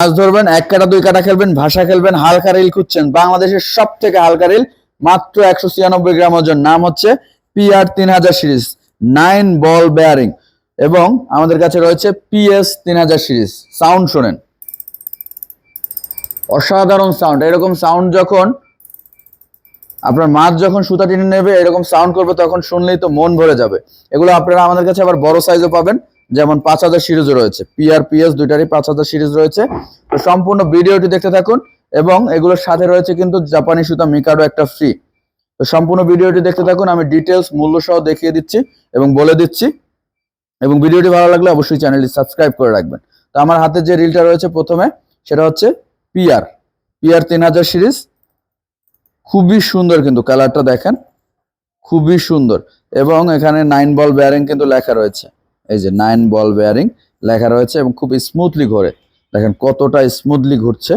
মাছ ধরবেন, 1 কাটা 2 কাটা খেলবেন, ভাষা খেলবেন, হালকা রিল খুঁজছেন, বাংলাদেশের সব থেকে হালকা রিল, মাত্র 196 গ্রাম ওজন। নাম হচ্ছে PR 3000 সিরিজ 9 বল বেয়ারিং, এবং আমাদের কাছে রয়েছে PS 3000 সিরিজ। সাউন্ড শোনেন, অসাধারণ সাউন্ড। এরকম সাউন্ড যখন আপনার মাছ যখন সুতা টেনে নেবে, এরকম সাউন্ড করবে, তখন শুনলেই তো মন ভরে যাবে। এগুলো আপনারা আমাদের কাছে আবার বড় সাইজও পাবেন, যেমন 5000 সিরিজও রয়েছে। PR PS দুইটারই 5000 সিরিজ রয়েছে। তো সম্পূর্ণ ভিডিওটি দেখতে থাকুন, এবং এগুলোর সাথে রয়েছে কিন্তু জাপানি সুতা মিকাডো একটা ফ্রি। তো সম্পূর্ণ ভিডিওটি দেখতে থাকুন, আমি ডিটেলস মূল্য সহ দেখিয়ে দিচ্ছি এবং বলে দিচ্ছি। এবং ভিডিওটি ভালো লাগলে অবশ্যই চ্যানেলটি সাবস্ক্রাইব করে রাখবেন। তো আমার হাতে যে রিলটা রয়েছে প্রথমে, সেটা হচ্ছে PR 3000 সিরিজ। খুবই সুন্দর, কিন্তু কালারটা দেখেন, খুবই সুন্দর। এবং এখানে 9 বল বেয়ারিং কিন্তু লেখা রয়েছে, এই যে 9 বল বেয়ারিং লেখা রয়েছে, এবং খুব স্মুথলি ঘোরে। দেখেন কতটা স্মুথলি ঘুরছে।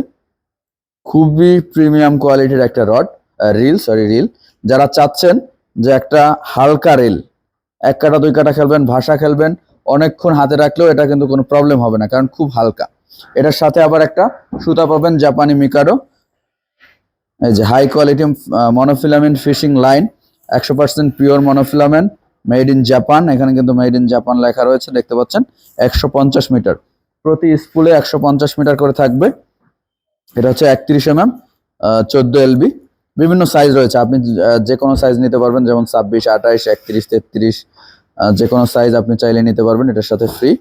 খুবই প্রিমিয়াম কোয়ালিটির একটা রিল। যারা চাচ্ছেন যে একটা হালকা রিল, 1 কাটা 2 কাটা খেলবেন, ভাষা খেলবেন, অনেকক্ষণ হাতে রাখলেও এটা কিন্তু কোনো প্রবলেম হবে না, কারণ খুব হালকা। এটার সাথে আবার একটা সুতা পাবেন জাপানি মিকাডো, এই যে high quality monofilament fishing line, 100% pure monofilament, made in Japan. এখানে কিন্তু মেড ইন জাপান লেখা রয়েছে, দেখতে পাচ্ছেন। 150 মিটার প্রতি স্পুলে 150 মিটার করে থাকবে। এটা হচ্ছে 31 mm, 14 LB। বিভিন্ন সাইজ রয়েছে, আপনি যে কোনো সাইজ নিতে পারবেন, যেমন 26, 28, 31, 33, যে কোনো সাইজ আপনি চাইলে নিতে পারবেন, এটার সাথে ফ্রি।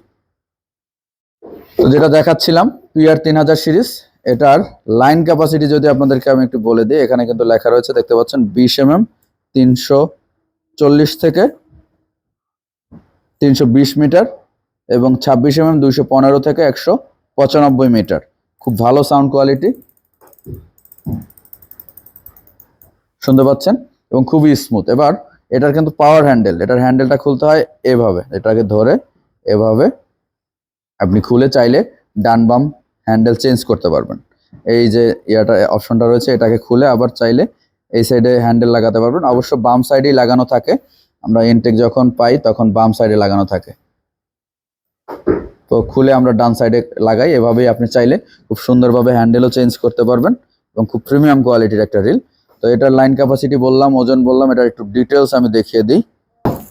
তো যেটা দেখাচ্ছিলাম PR 3000 সিরিজ, এটার লাইন ক্যাপাসিটি যদি আপনাদেরকে আমি একটু বলে দিই, এখানে কিন্তু লেখা রয়েছে, দেখতে পাচ্ছেন, 20 mm 340 থেকে 320 মিটার, এবং 26 mm 215 থেকে 195 মিটার। খুব ভালো সাউন্ড কোয়ালিটি, শুনতে পাচ্ছেন, এবং খুবই স্মুথ। এবার এটার কিন্তু পাওয়ার হ্যান্ডেল, এটার হ্যান্ডেলটা খুলতে হয় এভাবে, এটাকে ধরে এভাবে আপনি খুলে চাইলে ডান বাম হ্যান্ডেল চেঞ্জ করতে পারবেন। এই যে ইয়াটা অপশনটা রয়েছে, এটাকে খুলে আবার চাইলে এই সাইডে হ্যান্ডেল লাগাতে পারবেন। অবশ্য বাম সাইডেই লাগানো থাকে, আমরা ইনটেক যখন পাই তখন বাম সাইডে লাগানো থাকে। তো খুলে আমরা ডান সাইডে লাগাই, এভাবেই আপনি চাইলে খুব সুন্দরভাবে হ্যান্ডেলও চেঞ্জ করতে পারবেন, এবং খুব প্রিমিয়াম কোয়ালিটির একটা রিল। তো এটার লাইন ক্যাপাসিটি বললাম, ওজন বললাম, এটার একটু ডিটেলস আমি দেখিয়ে দিই।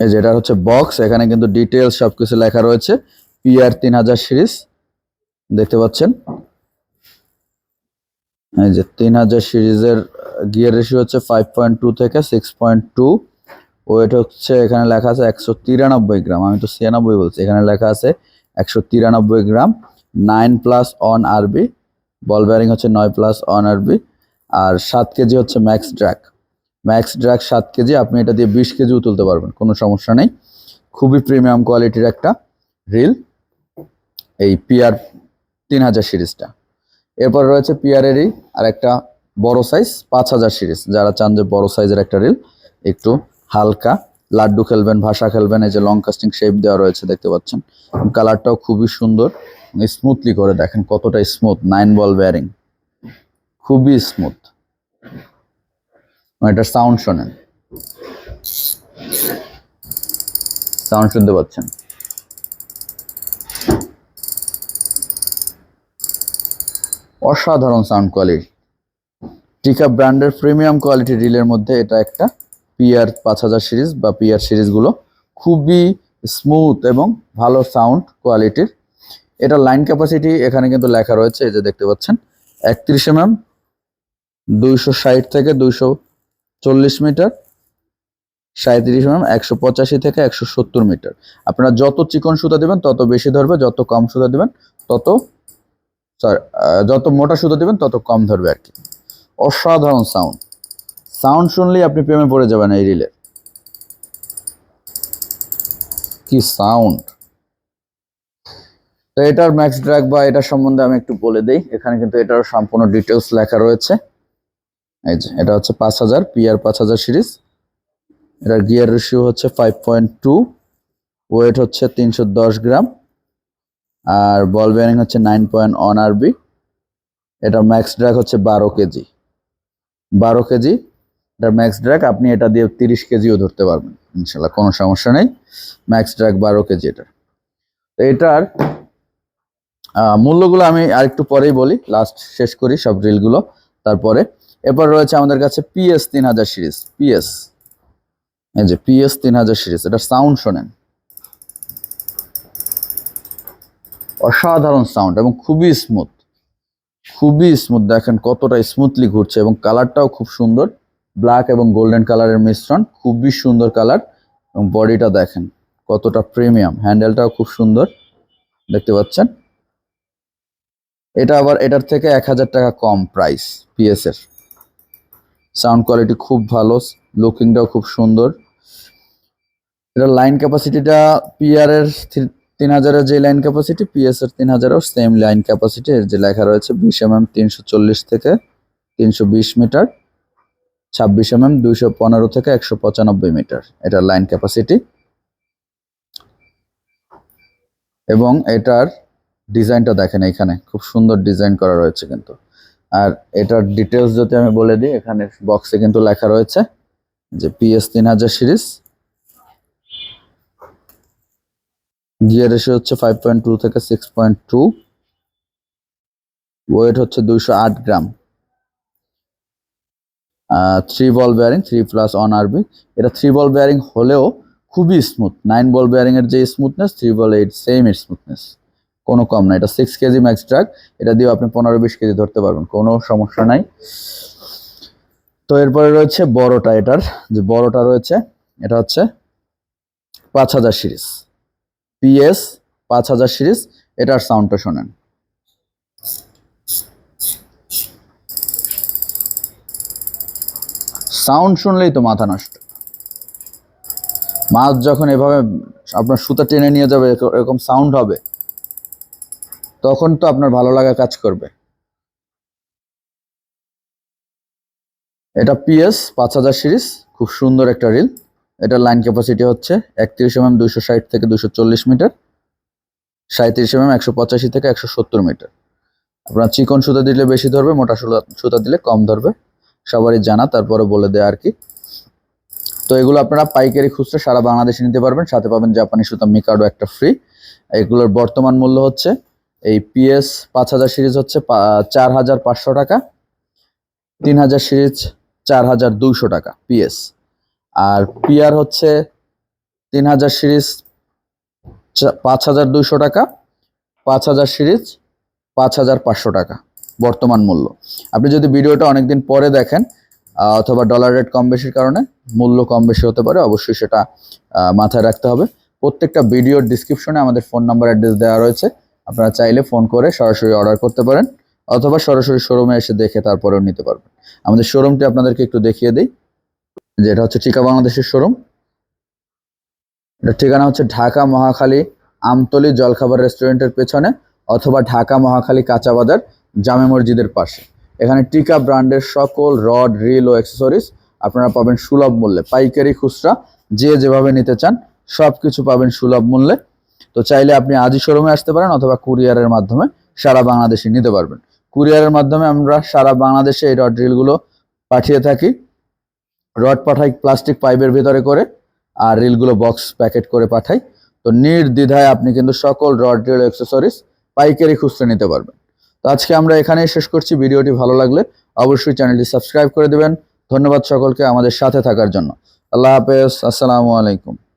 এই যে এটা হচ্ছে বক্স, এখানে কিন্তু ডিটেলস সবকিছু লেখা রয়েছে। PR 3000 সিরিজ, দেখতে পাচ্ছেন। এই যে 3000 সিরিজের গিয়ার রেশিও হচ্ছে 5.2 থেকে 6.2। ওয়েট হচ্ছে, এখানে লেখা আছে 193 গ্রাম, আমি তো 96 বলছি, এখানে লেখা আছে 193 গ্রাম। 9+ অন RB, বল বেয়ারিং হচ্ছে 9+ অন RB। আর 7 কেজি হচ্ছে ম্যাক্স ড্র্যাগ 7 কেজি। আপনি এটা দিয়ে 20 কেজিও তুলতে পারবেন, কোনো সমস্যা নেই। খুবই প্রিমিয়াম কোয়ালিটির একটা রিল এই PR 3000 সিরিজটা। এরপর রয়েছে PR এরই আর একটা বড় সাইজ 5000 সিরিজ। যারা চান যে বড় সাইজের একটা রিল, একটু হালকা, লাড্ডু খেলবেন, ভাষা খেলবেন, এই যে লং কাস্টিং শেপ দেওয়া রয়েছে, দেখতে পাচ্ছেন। কালারটাও খুবই সুন্দর, স্মুথলি করে দেখেন কতটা স্মুথ। 9 বল বেয়ারিং, খুবই স্মুথ। এটার সাউন্ড শোনেন, সাউন্ড শুনতে পাচ্ছেন। অসাধারণ সাউন্ড কোয়ালিটি। টিকা ব্র্যান্ডের প্রিমিয়াম কোয়ালিটি রিলের মধ্যে এটা একটা। PR 5000 সিরিজ বা PR সিরিজগুলো খুবই স্মুথ এবং ভালো সাউন্ড কোয়ালিটির। এটা লাইন ক্যাপাসিটি এখানে কিন্তু লেখা রয়েছে, এই যে দেখতে পাচ্ছেন, 31 mm 260 থেকে 240 মিটার, 37 mm 185 থেকে 170 মিটার। আপনারা যত চিকন সুতা দিবেন তত বেশি ধরবে, যত কম সুতা দিবেন তত যত মোটা সুতা দিবেন তত কম ধরবে আর কি। অসাধারণ সাউন্ড শুনলেই আপনি প্রেমে পড়ে যাবেন এই রিলে। কি সাউন্ড! তো এটার ম্যাক্স ড্র্যাগ বা এটা সম্বন্ধে আমি একটু বলে দেই। এখানে কিন্তু এটার সম্পূর্ণ ডিটেলস লেখা রয়েছে। এই যে এটা হচ্ছে 5000 PR 5000 সিরিজ। এটার গিয়ার রেশিও হচ্ছে 5.2, ওয়েট হচ্ছে 310 গ্রাম, আর বল বেয়ারিং হচ্ছে 9 RB। এটা ম্যাক্স ড্র্যাগ হচ্ছে 12 কেজি। এটার ম্যাক্স ড্র্যাগ, আপনি এটা দিয়ে 30 কেজিও ধরতে পারবেন ইনশাল্লাহ, কোনো সমস্যা নেই। ম্যাক্স ড্র্যাগ 12 কেজি এটার। তো এটার মূল্যগুলো আমি আরেকটু পরেই বলি, লাস্ট শেষ করি সব রিলগুলো তারপরে। এরপর রয়েছে আমাদের কাছে পিএস 3000 সিরিজ। পিএস, এই যে পিএস 3000 সিরিজ, এটা সাউন্ড শোনেন, অসাধারণ সাউন্ড এবং খুবই স্মুথ, খুবই স্মুথ। দেখেন কতটা স্মুথলি ঘুরছে এবং কালারটাও খুব সুন্দর, ব্ল্যাক এবং গোল্ডেন কালারের মিশ্রণ, খুবই সুন্দর কালার। এবং বডিটা দেখেন কতটা প্রিমিয়াম, হ্যান্ডেলটাও খুব সুন্দর দেখতে পাচ্ছেন। এটা আবার এটার থেকে 1000 টাকা কম প্রাইস পিএস এর। সাউন্ড কোয়ালিটি খুব ভালো, লুকিংটাও খুব সুন্দর। এটার লাইন ক্যাপাসিটিটা পিআর এর 3000-এর যে লাইন ক্যাপাসিটি, পিএস এর 3000-এর সেম লাইন ক্যাপাসিটি। এর যে লেখা রয়েছে 20 mm 340 থেকে 320 মিটার, 26 mm 215 থেকে 195 মিটার এটার লাইন ক্যাপাসিটি। এবং এটার ডিজাইনটা দেখেন, এখানে খুব সুন্দর ডিজাইন করা রয়েছে কিন্তু। আর এটার ডিটেলস যদি আমি বলে দিই, এখানে বক্সে কিন্তু লেখা রয়েছে যে পিএস 3000 সিরিজ, গিয়ার রেশিও হচ্ছে 5.2 থেকে 6.2, ওয়েট হচ্ছে 208 গ্রাম, 3 বল বেয়ারিং, 3+1 আরবি। এটা 3 বল বেয়ারিং হলেও খুবই স্মুথ। 9 বল বেয়ারিং এর যে স্মুথনেস, 3 বল এর সেম স্মুথনেস, কোনো কম না। এটা 6 কেজি ম্যাক্স ড্রাগ, এটা দিয়ে আপনি 15-20 কেজি ধরতে পারবেন, কোনো সমস্যা নাই। তো এরপরে রয়েছে বড়টা, এটার যে বড়টা রয়েছে এটা হচ্ছে 5000 সিরিজ, পিএস 5000 সিরিজ। এটার সাউন্ডটা শোনেন, সাউন্ড শুনলেই তো মাথা নষ্ট। মাছ যখন এভাবে আপনার সুতা টেনে নিয়ে যাবে, এরকম সাউন্ড হবে, তখন তো আপনার ভালো লাগা কাজ করবে। এটা পিএস 5000 সিরিজ, খুব সুন্দর একটা রিল। এটার লাইন ক্যাপাসিটি হচ্ছে 31 mm 260 থেকে 240 মিটার, 37 mm 185 থেকে 170 মিটার। আপনার চিকন সুতা দিলে বেশি ধরবে, মোটা সুতা দিলে কম ধরবে, সবারই জানা, তারপরে বলে দেয় আর কি। তো এগুলো আপনারা পাইকারি খুচরা সারা বাংলাদেশে নিতে পারবেন, সাথে পাবেন জাপানি সুতা মিকাডো একটা ফ্রি। এগুলোর বর্তমান মূল্য হচ্ছে, এই পিএস 5000 সিরিজ হচ্ছে 4500 টাকা, 3000 সিরিজ 4200 টাকা পিএস। আর পিআর হচ্ছে 3000 সিরিজ 5200 টাকা, 5000 সিরিজ 5500 টাকা বর্তমান মূল্য। আপনি যদি ভিডিওটা অনেকদিন পরে দেখেন অথবা ডলার রেট কম বেশির কারণে মূল্য কম বেশি হতে পারে, অবশ্যই সেটা মাথায় রাখতে হবে। প্রত্যেকটা ভিডিওর ডিসক্রিপশনে আমাদের ফোন নাম্বার অ্যাড্রেস দেওয়া রয়েছে, আপনারা চাইলে ফোন করে সরাসরি অর্ডার করতে পারেন অথবা সরাসরি শোরুমে এসে দেখে তারপরেও নিতে পারবেন। আমাদের শোরুমটি আপনাদেরকে একটু দেখিয়ে দিই, যেটা হচ্ছে টিকা বাংলাদেশের শোরুম। এটার ঠিকানা হচ্ছে ঢাকা মহাখালী আমতলী জলখাবার রেস্টুরেন্টের পেছনে, অথবা ঢাকা মহাখালী কাঁচা বাজার জামে মসজিদের পাশে। এখানে টিকা ব্র্যান্ডের সকল রড, রিল ও অ্যাক্সেসরিজ আপনারা পাবেন সুলভ মূল্যে। পাইকারি খুচরা যে যেভাবে নিতে চান সব কিছু পাবেন সুলভ মূল্যে। তো চাইলে আপনি আজই শোরুমে আসতে পারেন অথবা কুরিয়ারের মাধ্যমে সারা বাংলাদেশে নিতে পারবেন। কুরিয়ারের মাধ্যমে আমরা সারা বাংলাদেশে এই রড রিলগুলো পাঠিয়ে থাকি। রড পাঠাই প্লাস্টিক পাইপের ভিতরে করে, আর রিলগুলো বক্স প্যাকেট করে পাঠাই। তো নির্দ্বিধায় আপনি কিন্তু সকল রড রিল অ্যাক্সেসরিজ পাইকারি খুচরা নিতে পারবেন। তো আজকে আমরা এখানেই শেষ করছি। ভিডিওটি ভালো লাগলে অবশ্যই চ্যানেলটি সাবস্ক্রাইব করে দেবেন। ধন্যবাদ সকলকে আমাদের সাথে থাকার জন্য। আল্লাহ হাফেজ, আসসালামু আলাইকুম।